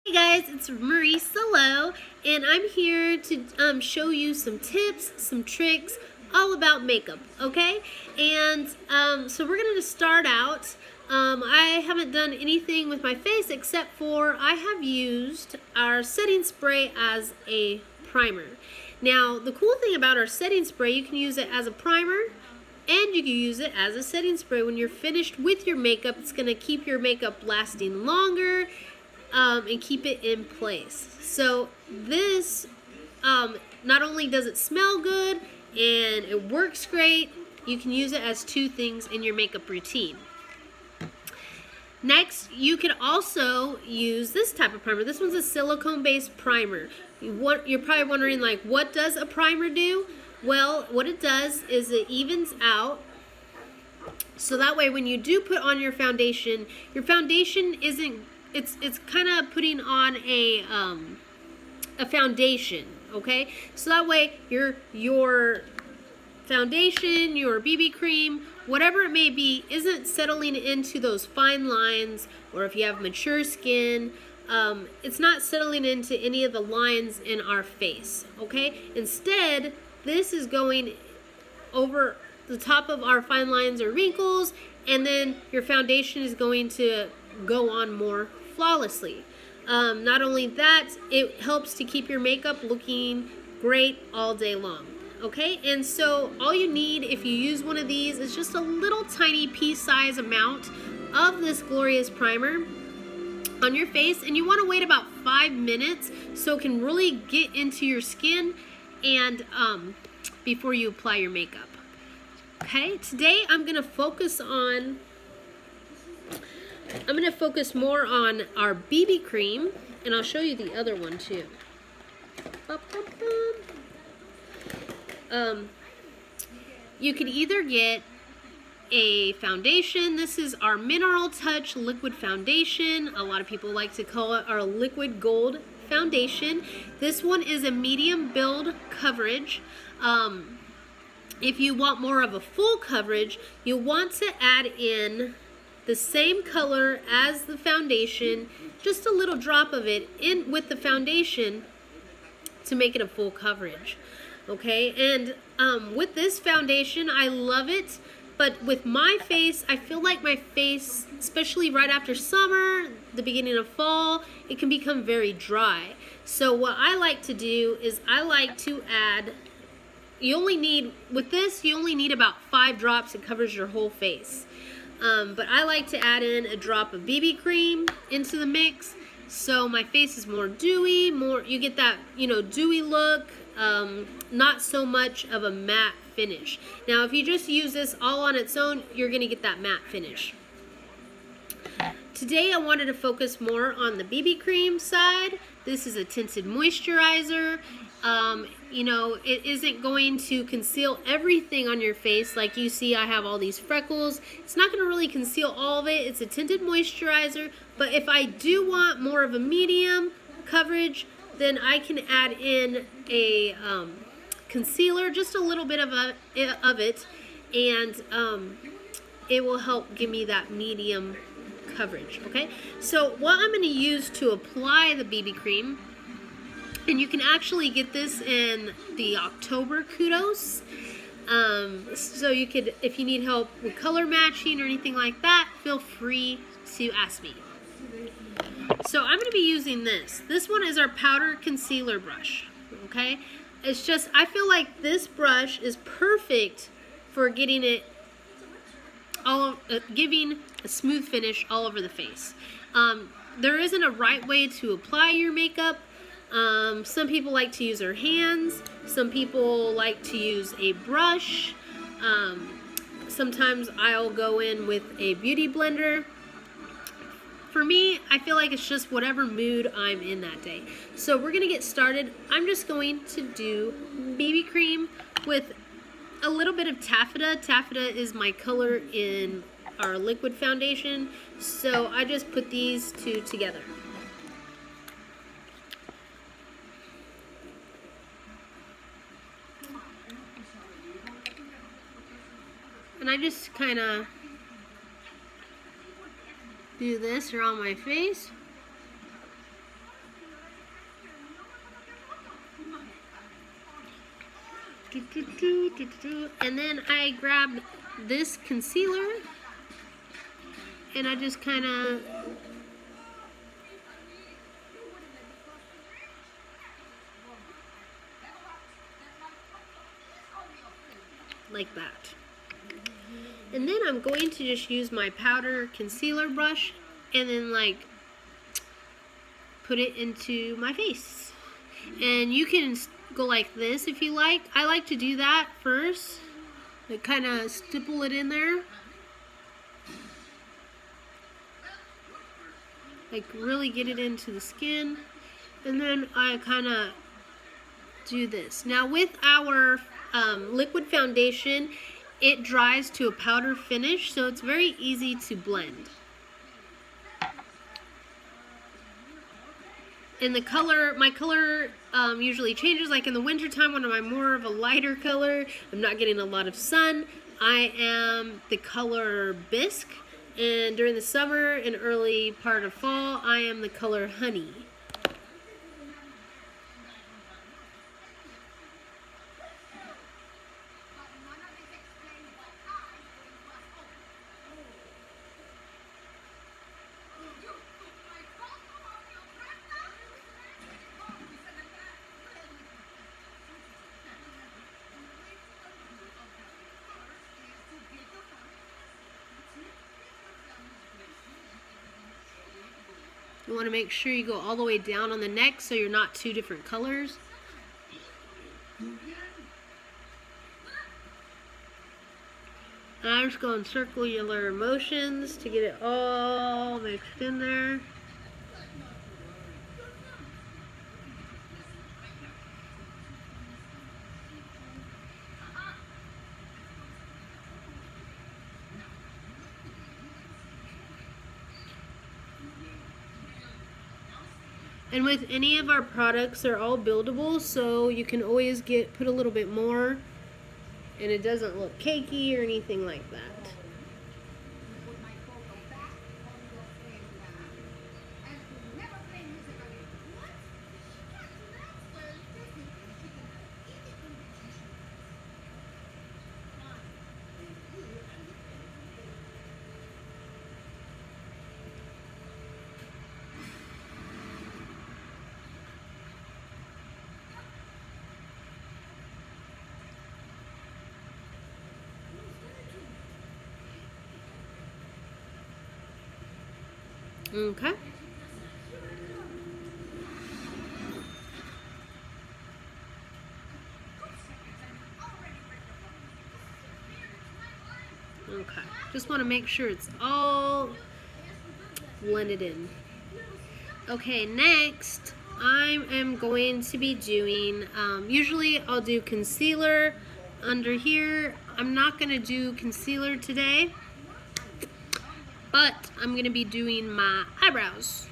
Hey guys, it's MLREESE, and I'm here to show you some tips, some tricks, all about makeup, okay? And so we're going to start out. I haven't done anything with my face except for I have used our setting spray as a primer. Now, the cool thing about our setting spray, you can use it as a primer and you can use it as a setting spray. When you're finished with your makeup, it's going to keep your makeup lasting longer and keep it in place. So this, not only does it smell good and it works great, you can use it as two things in your makeup routine. Next, you can also use this type of primer. This one's a silicone-based primer. You're probably wondering, like, what does a primer do? Well, what it does is it evens out. So that way, when you do put on your foundation isn't, it's kind of putting on a foundation, okay? So that way, your foundation, your BB cream, whatever it may be, isn't settling into those fine lines, or if you have mature skin, it's not settling into any of the lines in our face, okay? Instead, this is going over the top of our fine lines or wrinkles, and then your foundation is going to go on more flawlessly. Not only that, it helps to keep your makeup looking great all day long. Okay, and so all you need if you use one of these is just a little tiny pea-size amount of this glorious primer on your face, and you want to wait about 5 minutes so it can really get into your skin and before you apply your makeup. Okay, today I'm going to focus more on our BB cream, and I'll show you the other one too. You could either get a foundation. This is our Mineral Touch Liquid Foundation. A lot of people like to call it our Liquid Gold Foundation. This one is a medium build coverage. If you want more of a full coverage, you want to add in the same color as the foundation, just a little drop of it in with the foundation to make it a full coverage. Okay, and with this foundation, I love it, but with my face, I feel like my face, especially right after summer, the beginning of fall, it can become very dry. So what I like to do is I like to add, with this, you only need about 5 drops. It covers your whole face. But I like to add in a drop of BB cream into the mix, so my face is more dewy, you get that, dewy look, not so much of a matte finish. Now, if you just use this all on its own, you're going to get that matte finish. Today, I wanted to focus more on the BB cream side. This is a tinted moisturizer. It isn't going to conceal everything on your face. Like you see, I have all these freckles. It's not going to really conceal all of it. It's a tinted moisturizer. But if I do want more of a medium coverage, then I can add in a concealer, just a little bit of it, and it will help give me that medium coverage, okay? So what I'm going to use to apply the BB cream, and you can actually get this in the October Kudos, so you could, if you need help with color matching or anything like that, feel free to ask me. So I'm going to be using this. This one is our powder concealer brush, okay? It's just, I feel like this brush is perfect for getting it giving a smooth finish all over the face. There isn't a right way to apply your makeup. Some people like to use their hands. Some people like to use a brush. Sometimes I'll go in with a beauty blender. For me, I feel like it's just whatever mood I'm in that day. So we're going to get started. I'm just going to do BB cream with a little bit of taffeta. Taffeta is my color in our liquid foundation. So I just put these two together. And I just kind of do this around my face. And then I grab this concealer and I just kind of like that. And then I'm going to just use my powder concealer brush and then like put it into my face. And you can go like this if you like. I like to do that first. Like kind of stipple it in there. Like really get it into the skin. And then I kind of do this. Now with our liquid foundation, it dries to a powder finish, so it's very easy to blend. And the color, my color usually changes. Like in the winter time when I'm more of a lighter color, I'm not getting a lot of sun, I am the color bisque. And during the summer and early part of fall, I am the color honey. You want to make sure you go all the way down on the neck so you're not two different colors. And I'm just going circular motions to get it all mixed in there. And with any of our products, they're all buildable, so you can always put a little bit more, and it doesn't look cakey or anything like that. Okay. Okay. Just want to make sure it's all blended in. Okay, next I am going to be doing, usually I'll do concealer under here. I'm not going to do concealer today, but I'm going to be doing my eyebrows.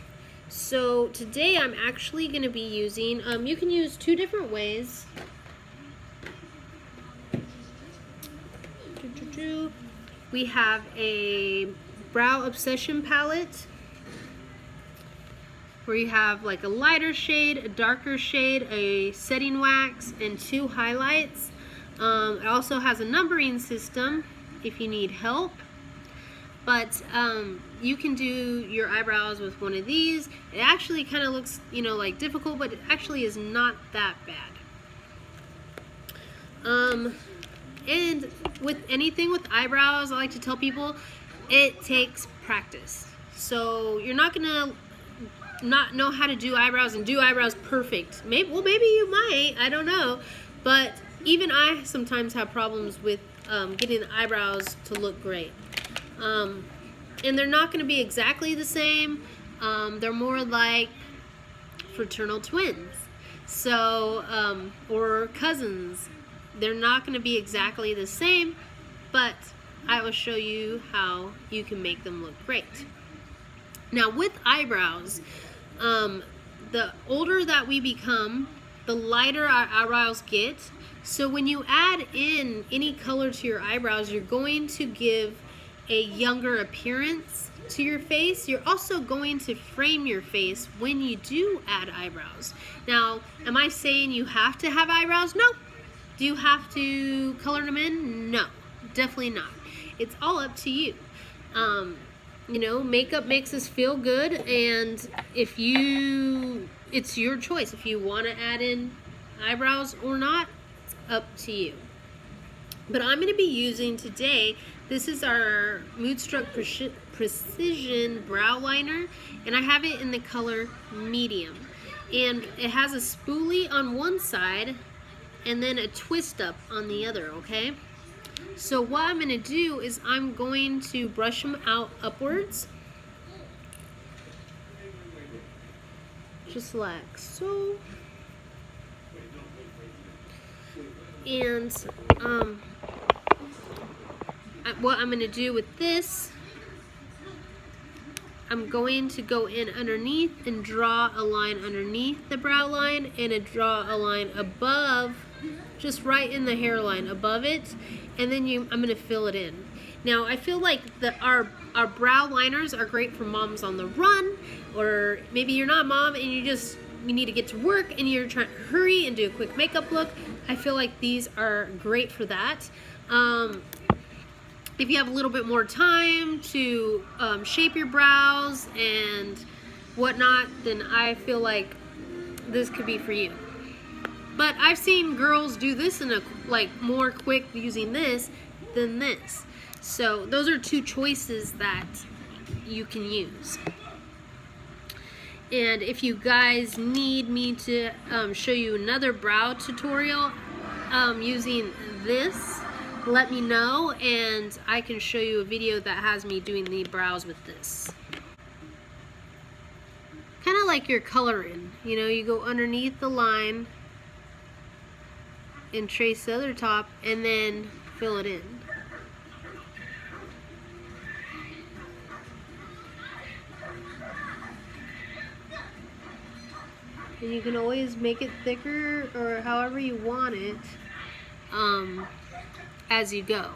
So today I'm actually going to be using, you can use two different ways. We have a Brow Obsession palette where you have like a lighter shade, a darker shade, a setting wax, and two highlights. It also has a numbering system if you need help. But you can do your eyebrows with one of these. It actually kind of looks, you know, like difficult, but it actually is not that bad. And with anything with eyebrows, I like to tell people it takes practice. So you're not gonna not know how to do eyebrows and do eyebrows perfect. Maybe you might, I don't know. But even I sometimes have problems with getting the eyebrows to look great. And they're not going to be exactly the same. They're more like fraternal twins, so or cousins. They're not going to be exactly the same, but I will show you how you can make them look great. Now with eyebrows, the older that we become, the lighter our eyebrows get. So when you add in any color to your eyebrows, you're going to give a younger appearance to your face. You're also going to frame your face when you do add eyebrows. Now, am I saying you have to have eyebrows? No. Do you have to color them in? No, definitely not. It's all up to you. You know, makeup makes us feel good, and if you, it's your choice. If you want to add in eyebrows or not, it's up to you. But I'm going to be using today, this is our Moodstruck Precision Brow Liner, and I have it in the color medium. And it has a spoolie on one side, and then a twist up on the other, okay? So what I'm going to do is I'm going to brush them out upwards. Just like so. And what I'm going to do with this, I'm going to go in underneath and draw a line underneath the brow line and draw a line above, just right in the hairline above it, and then I'm going to fill it in. Now I feel like our brow liners are great for moms on the run, or maybe you're not a mom and you need to get to work and you're trying to hurry and do a quick makeup look. I feel like these are great for that. If you have a little bit more time to shape your brows and whatnot, then I feel like this could be for you. But I've seen girls do this in a more quick using this than this. So those are two choices that you can use. And if you guys need me to show you another brow tutorial using this, let me know and I can show you a video that has me doing the brows with this. Kind of like your coloring, you know, you go underneath the line and trace the other top and then fill it in. And you can always make it thicker or however you want it as you go.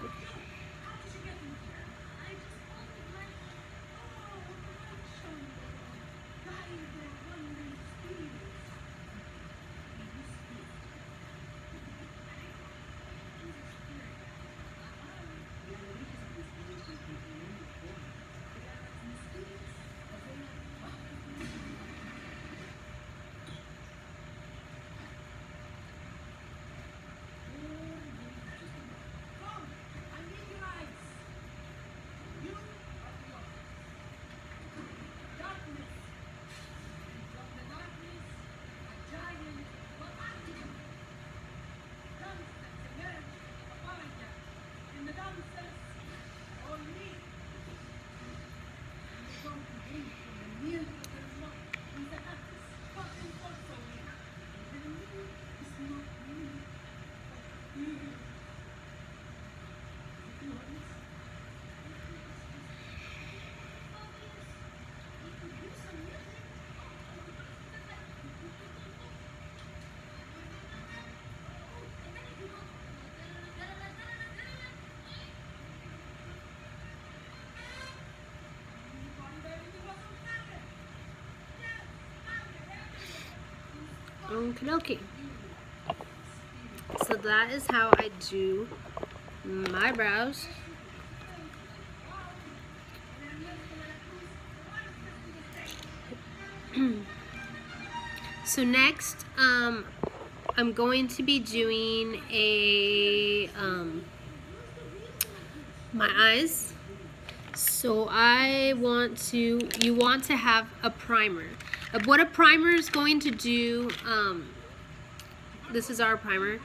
Okie dokie. So that is how I do my brows. So next, I'm going to be doing my eyes. So you want to have a primer. What a primer is going to do, this is our primer.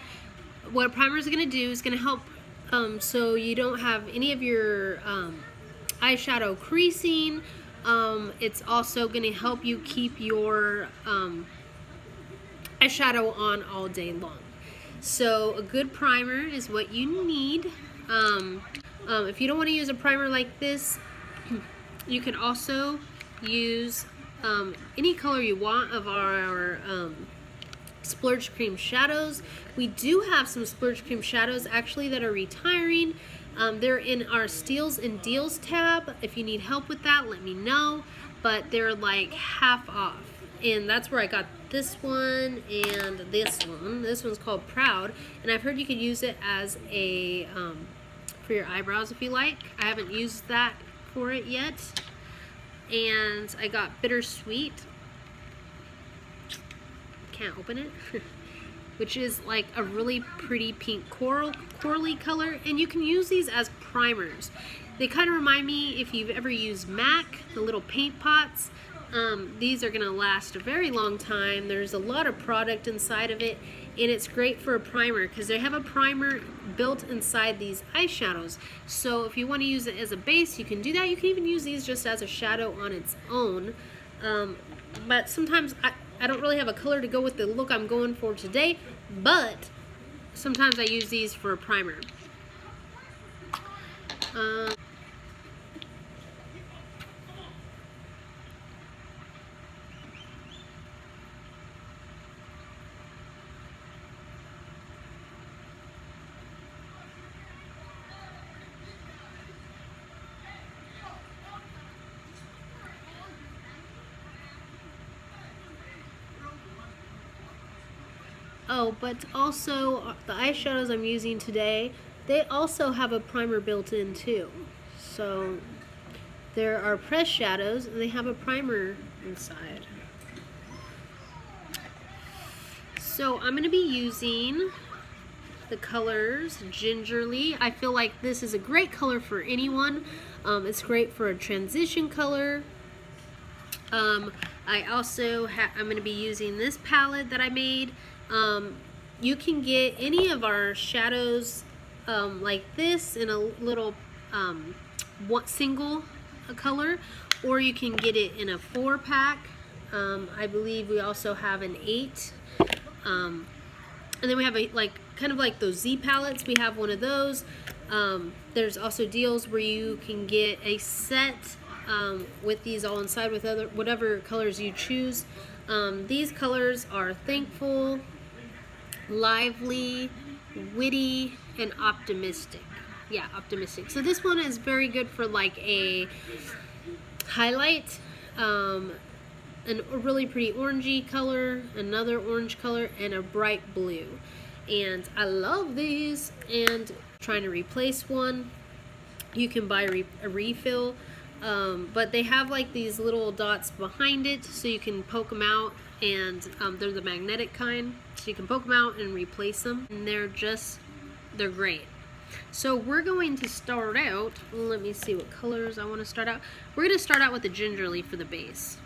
What a primer is going to do is going to help so you don't have any of your eyeshadow creasing. It's also going to help you keep your eyeshadow on all day long. So a good primer is what you need. If you don't want to use a primer like this, you can also use any color you want of our Splurge Cream shadows. We do have some Splurge Cream shadows actually that are retiring. They're in our Steals and Deals tab. If you need help with that, let me know. But they're like half off. and that's where I got this one and this one. This one's called Proud, and I've heard you could use it as a for your eyebrows if you like. I haven't used that for it yet. And I got Bittersweet. Can't open it. Which is like a really pretty pink corally color, and you can use these as primers. They kind of remind me, if you've ever used MAC, the little paint pots. These are going to last a very long time. There's a lot of product inside of it, and it's great for a primer because they have a primer built inside these eyeshadows. So if you want to use it as a base, you can do that. You can even use these just as a shadow on its own. But sometimes I don't really have a color to go with the look I'm going for today, but sometimes I use these for a primer. Oh, but also the eyeshadows I'm using today, they also have a primer built in too. So there are pressed shadows and they have a primer inside. So I'm going to be using the colors Gingerly. I feel like this is a great color for anyone. It's great for a transition color. I also I'm going to be using this palette that I made. You can get any of our shadows like this in a little single color, or you can get it in a 4-pack. I believe we also have an 8, and then we have a kind of like those Z palettes. We have one of those. There's also deals where you can get a set with these all inside with whatever colors you choose. These colors are Thankful, Lively, Witty, and Optimistic. Yeah, Optimistic. So this one is very good for like a highlight, a really pretty orangey color, another orange color, and a bright blue. And I love these. And trying to replace one, you can buy a refill, but they have like these little dots behind it, so you can poke them out, and they're the magnetic kind, so you can poke them out and replace them, and they're great. So we're going to start out, let me see what colors I want to start out. We're going to start out with the Gingerly for the base.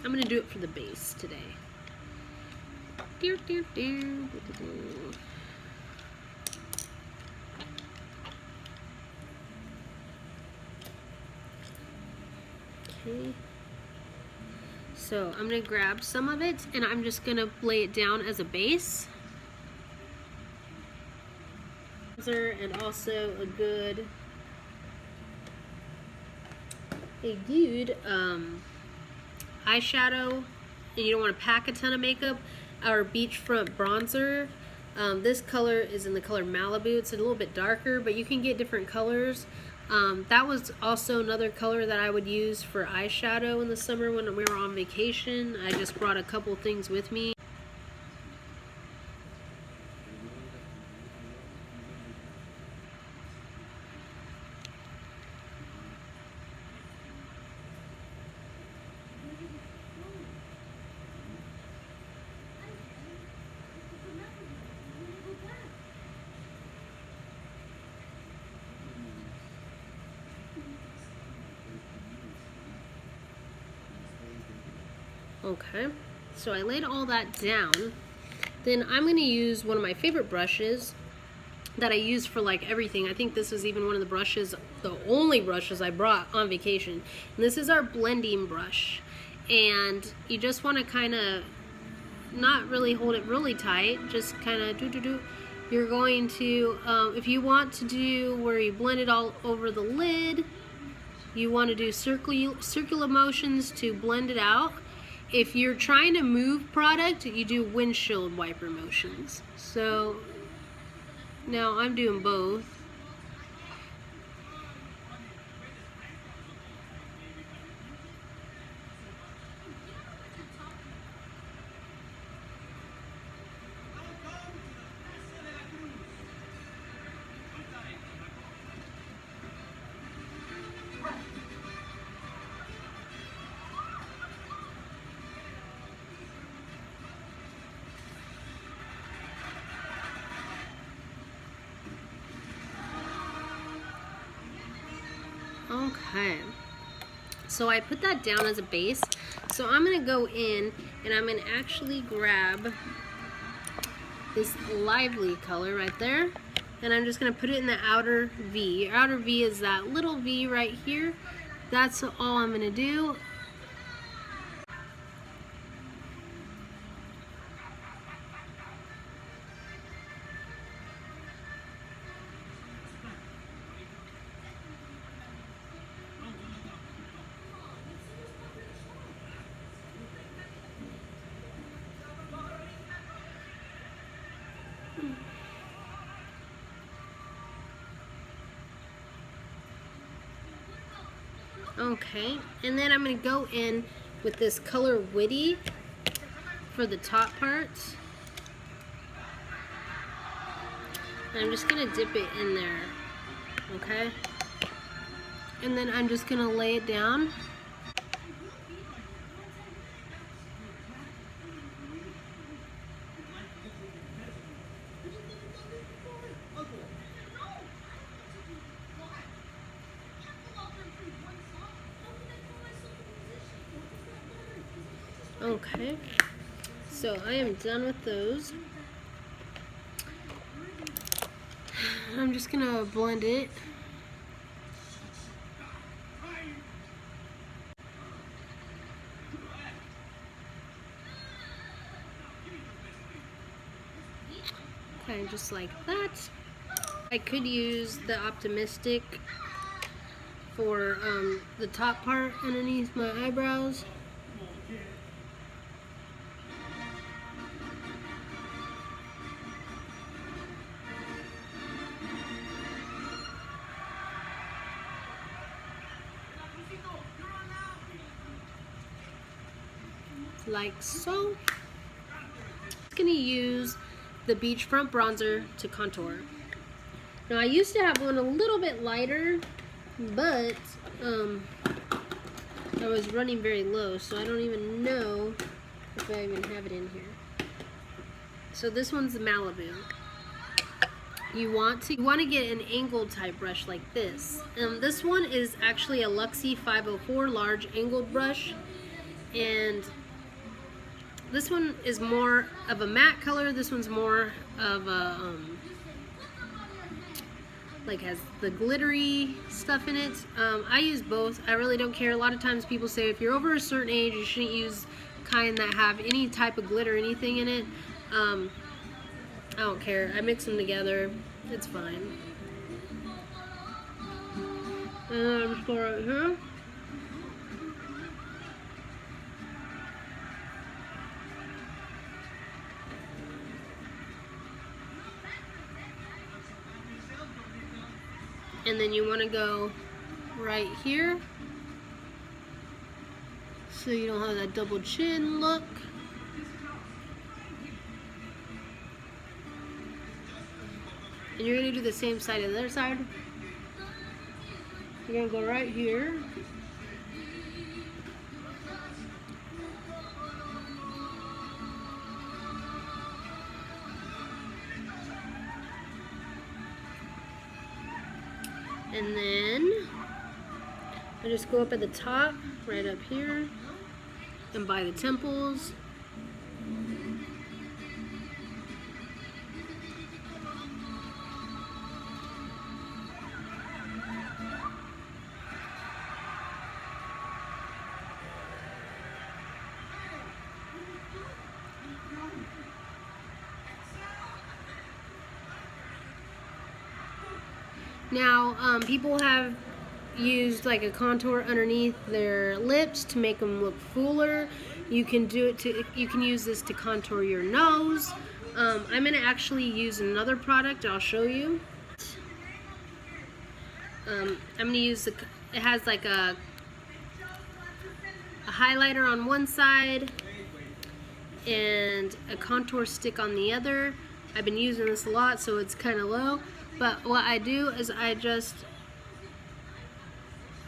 I'm going to do it for the base today. Okay. So I'm going to grab some of it, and I'm just going to lay it down as a base. And also a good eyeshadow, and you don't want to pack a ton of makeup. Our beachfront bronzer, this color is in the color Malibu. It's a little bit darker, but you can get different colors. That was also another color that I would use for eyeshadow in the summer when we were on vacation. I just brought a couple things with me. Okay, so I laid all that down. Then I'm going to use one of my favorite brushes that I use for like everything. I think this is even one of the brushes, the only brushes I brought on vacation. And this is our blending brush. And you just want to kind of not really hold it really tight, just kind of do. You're going to, if you want to do where you blend it all over the lid, you want to do circular motions to blend it out. If you're trying to move product, you do windshield wiper motions. So now I'm doing both. Okay. So I put that down as a base. So I'm going to go in and I'm going to actually grab this lively color right there. And I'm just going to put it in the outer V. Your outer V is that little V right here. That's all I'm going to do. Okay, and then I'm going to go in with this color Witty for the top parts. And I'm just going to dip it in there, okay? And then I'm just going to lay it down. Okay, so I am done with those. I'm just gonna blend it. Okay, just like that. I could use the Optimistic for the top part underneath my eyebrows. Like so. I'm going to use the Beachfront bronzer to contour. Now I used to have one a little bit lighter, but I was running very low, so I don't even know if I even have it in here. So this one's the Malibu. You want to get an angled type brush like this. This one is actually a Luxie 504 large angled brush, and this one is more of a matte color. This one's more of a like has the glittery stuff in it. I use both. I really don't care. A lot of times people say if you're over a certain age, you shouldn't use kind that have any type of glitter or anything in it. I don't care. I mix them together. It's fine. And I'll just go right here. And then you want to go right here so you don't have that double chin look. And you're going to do the same side of the other side. You're going to go right here. And then I just go up at the top, right up here, and by the temples. Now, people have used like a contour underneath their lips to make them look fuller. You can do it to. You can use this to contour your nose. I'm gonna actually use another product. I'll show you. I'm gonna use the. It has like a highlighter on one side and a contour stick on the other. I've been using this a lot, so it's kind of low. But what I do is I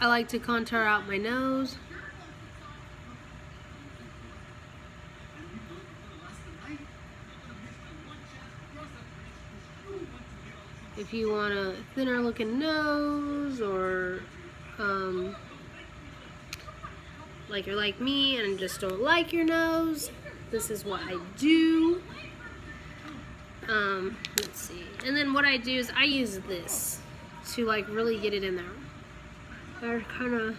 like to contour out my nose. If you want a thinner looking nose or like you're like me and just don't like your nose, this is what I do. Let's see. And then what I do is I use this to like really get it in there. I kind of,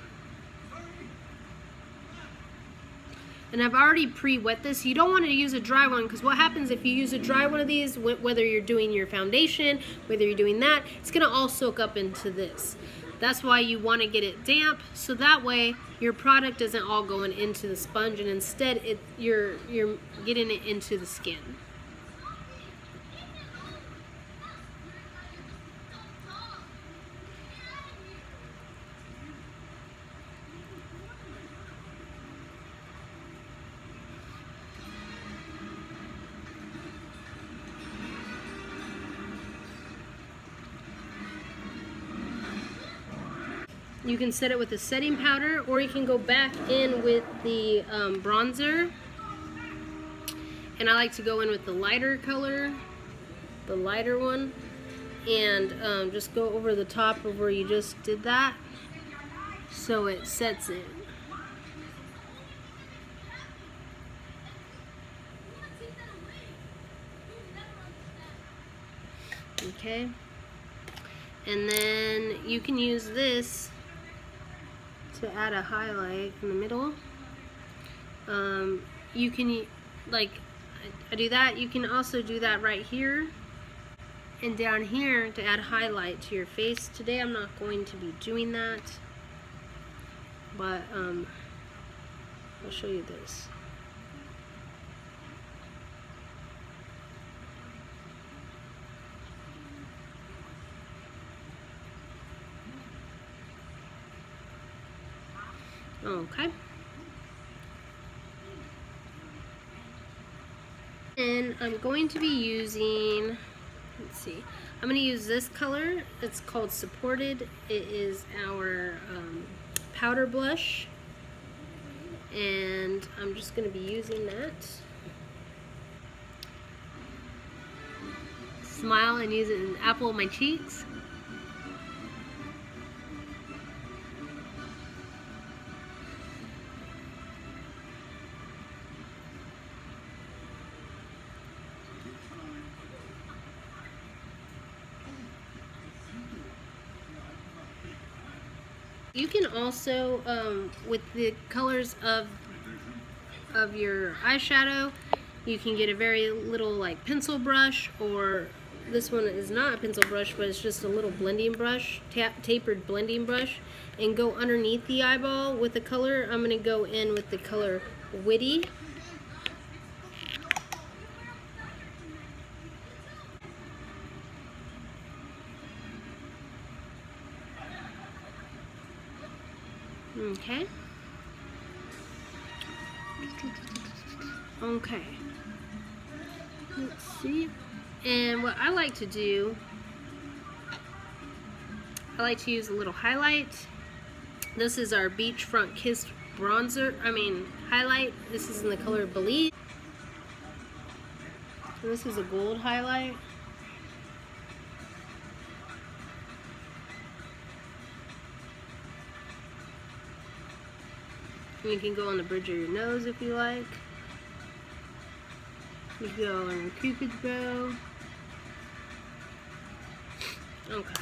and I've already pre-wet this. You don't want to use a dry one, because what happens if you use a dry one of these, whether you're doing your foundation, whether you're doing that, it's gonna all soak up into this. That's why you want to get it damp, so that way your product isn't all going into the sponge, and instead you're getting it into the skin. You can set it with a setting powder, or you can go back in with the bronzer. And I like to go in with the lighter color, the lighter one, and just go over the top of where you just did that, so it sets it. Okay. And then you can use this to add a highlight in the middle. You can, like, I do that. You can also do that right here and down here to add highlight to your face. Today I'm not going to be doing that, but I'll show you this. Okay. And I'm going to be using, let's see, I'm going to use this color. It's called Supported. It is our powder blush. And I'm just going to be using that. Smile and use it as an apple of my cheeks. You can also, with the colors of your eyeshadow, you can get a very little like pencil brush, or this one is not a pencil brush, but it's just a little blending brush, tapered blending brush, and go underneath the eyeball with the color. I'm going to go in with the color Witty. Okay. Okay. Let's see. And what I like to do, I like to use a little highlight. This is our Beachfront Kiss bronzer, highlight. This is in the color Believe. And this is a gold highlight. You can go on the bridge of your nose if you like. You go on your Cupid's bow. Okay.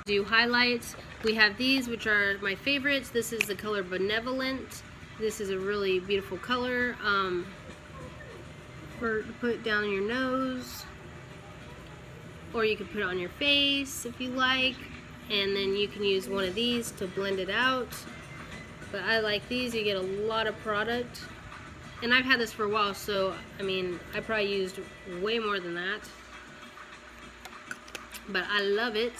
Do highlights. We have these, which are my favorites. This is the color Benevolent. This is a really beautiful color to put down your nose, or you can put it on your face if you like, and then you can use one of these to blend it out. But I like these. You get a lot of product. And I've had this for a while, so, I probably used way more than that. But I love it.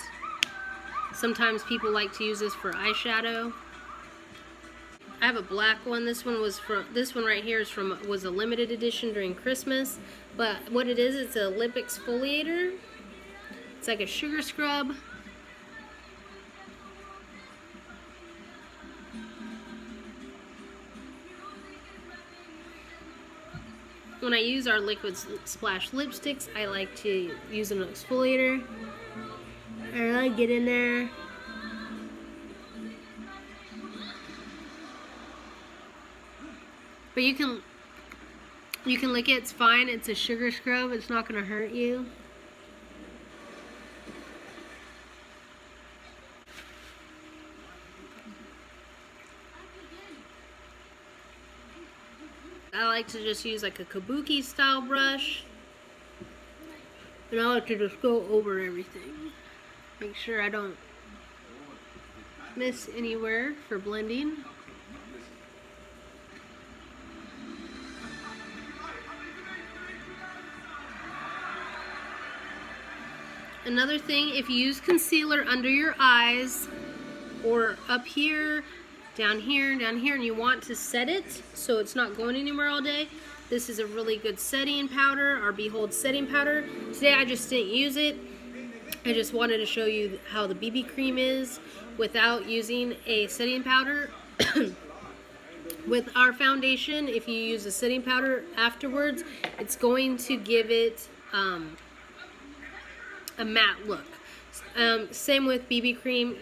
Sometimes people like to use this for eyeshadow. I have a black one. This one right here was a limited edition during Christmas. But what it is, it's a lip exfoliator. It's like a sugar scrub. When I use our liquid splash lipsticks, I like to use an exfoliater. And I get in there But you can lick it, it's fine. It's a sugar scrub, it's not gonna hurt you. I like to just use like a kabuki style brush. And I like to just go over everything. Make sure I don't miss anywhere for blending. Another thing, if you use concealer under your eyes or up here, down here, and you want to set it so it's not going anywhere all day, this is a really good setting powder, our Behold setting powder. Today I just didn't use it. I just wanted to show you how the BB cream is without using a setting powder. With our foundation, if you use a setting powder afterwards, it's going to give it a matte look. Same with BB cream.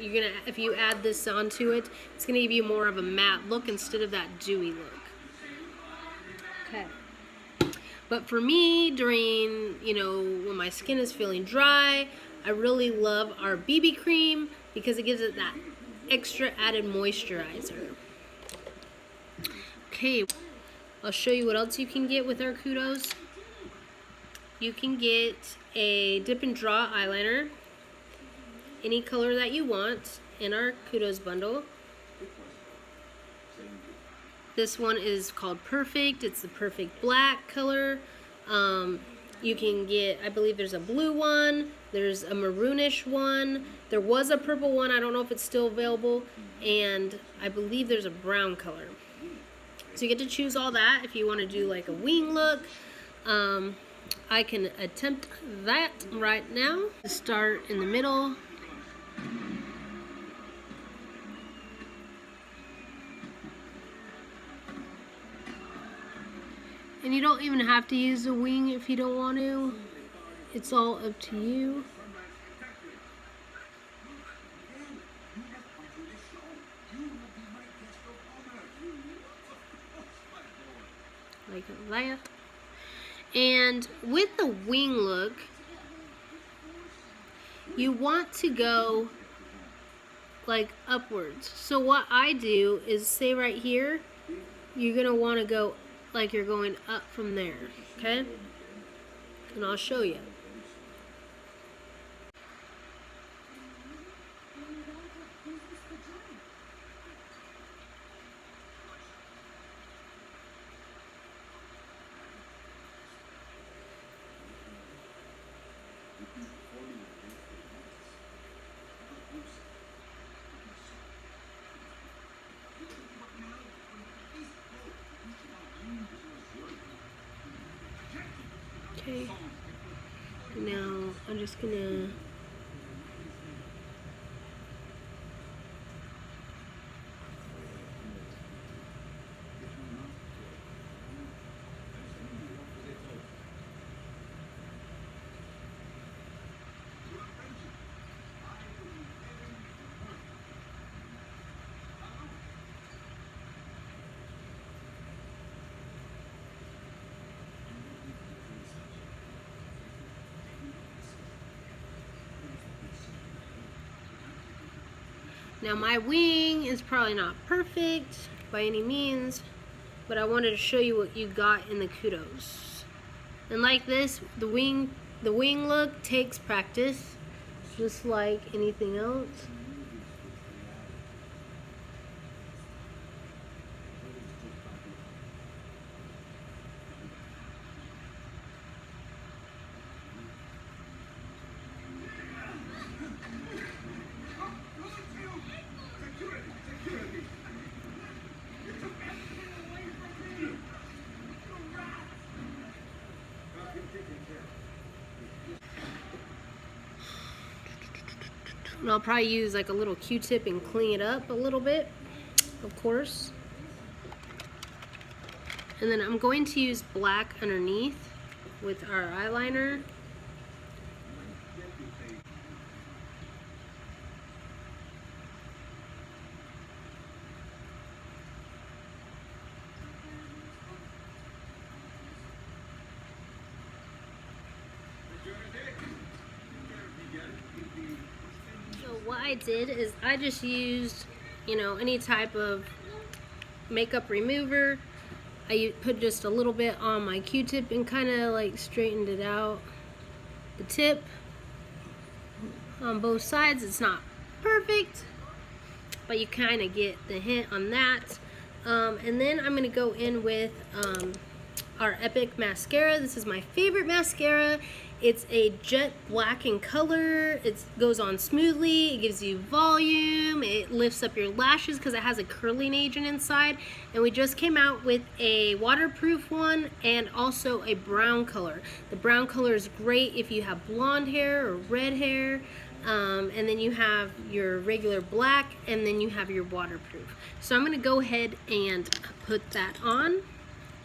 If you add this onto it, it's gonna give you more of a matte look instead of that dewy look. Okay. But for me, during, when my skin is feeling dry, I really love our BB cream because it gives it that extra added moisturizer. Okay, I'll show you what else you can get with our Kudos. You can get a dip and draw eyeliner, any color that you want, in our Kudos bundle. This one is called Perfect. It's the Perfect Black color. You can get, I believe there's a blue one, there's a maroonish one, there was a purple one, I don't know if it's still available, and I believe there's a brown color. So you get to choose all that if you want to do like a wing look. I can attempt that right now. Start in the middle. And you don't even have to use the wing if you don't want to. It's all up to you. Like that. And with the wing look, you want to go like upwards. So what I do is, say right here, you're gonna want to go like you're going up from there, okay? And I'll show you. Okay, now I'm just gonna Now my wing is probably not perfect by any means, but I wanted to show you what you got in the Kudos. And like this, the wing look takes practice, just like anything else. And I'll probably use like a little Q-tip and clean it up a little bit, of course. And then I'm going to use black underneath with our eyeliner. I did is I just used, you know, any type of makeup remover. I put just a little bit on my Q-tip and kind of like straightened it out. The tip on both sides, it's not perfect, but you kind of get the hint on that. And then I'm going to go in with our Epic mascara. This is my favorite mascara. It's a jet black in color. It goes on smoothly. It gives you volume. It lifts up your lashes because it has a curling agent inside. And we just came out with a waterproof one and also a brown color. The brown color is great if you have blonde hair or red hair. And then you have your regular black, and then you have your waterproof. So I'm going to go ahead and put that on.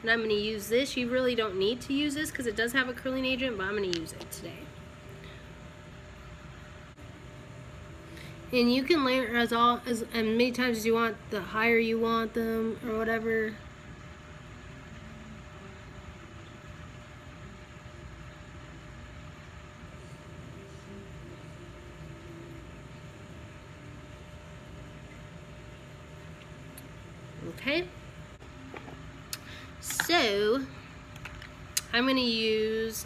And I'm going to use this. You really don't need to use this because it does have a curling agent, but I'm going to use it today. And you can layer as many times as you want, the higher you want them or whatever. Okay. So I'm going to use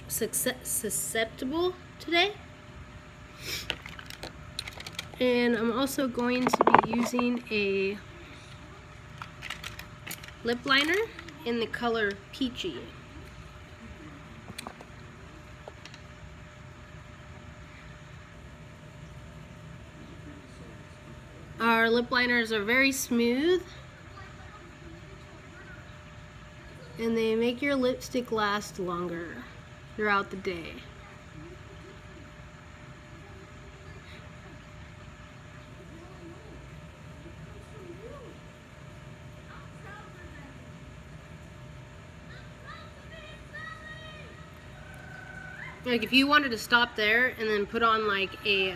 Susceptible today, and I'm also going to be using a lip liner in the color Peachy. Our lip liners are very smooth, and they make your lipstick last longer throughout the day. Like if you wanted to stop there and then put on like a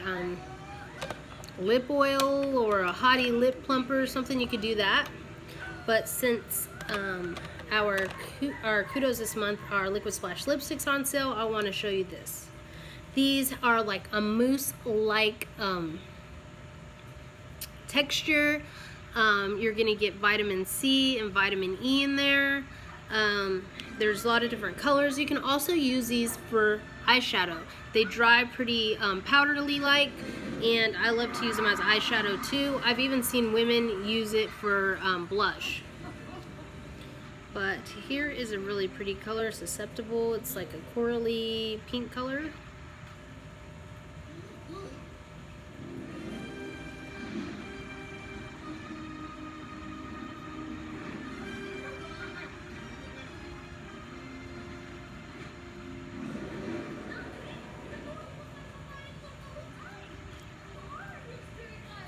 lip oil or a Hottie lip plumper or something, you could do that. But since our Kudos this month, our Liquid Splash lipsticks on sale, I want to show you this. These are like a mousse-like texture. You're gonna get vitamin C and vitamin E in there. There's a lot of different colors. You can also use these for eyeshadow. They dry pretty powdery like, and I love to use them as eyeshadow too. I've even seen women use it for blush. But here is a really pretty color, Susceptible. It's like a corally pink color.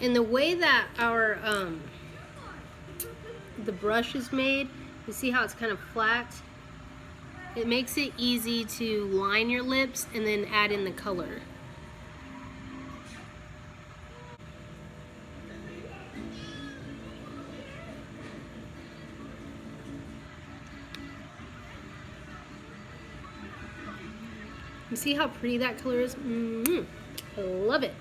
And the way that our the brush is made, you see how it's kind of flat? It makes it easy to line your lips and then add in the color. You see how pretty that color is? I love it.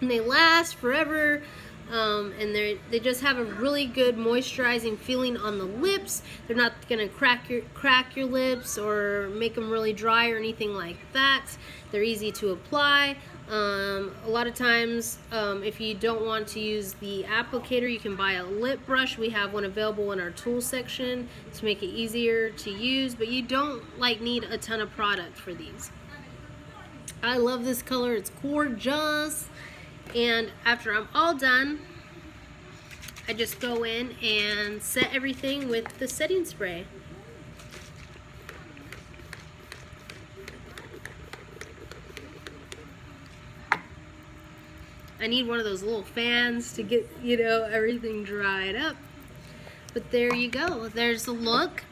And they last forever, and they just have a really good moisturizing feeling on the lips. They're not gonna crack your lips or make them really dry or anything like that. They're easy to apply. A lot of times, if you don't want to use the applicator, you can buy a lip brush. We have one available in our tool section to make it easier to use, but you don't need a ton of product for these. I love this color. It's gorgeous. And after I'm all done, I just go in and set everything with the setting spray. I need one of those little fans to get, everything dried up. But there you go. There's the look.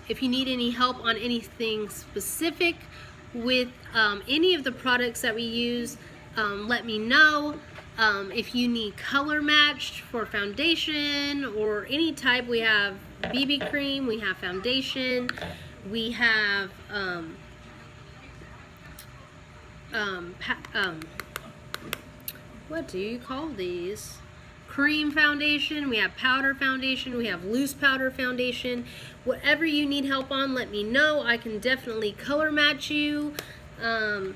If you need any help on anything specific with any of the products that we use, let me know. If you need color matched for foundation or any type, we have BB cream, we have foundation, we have what do you call these? Cream foundation, we have powder foundation, we have loose powder foundation. Whatever you need help on, let me know. I can definitely color match you. I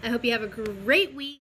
hope you have a great week.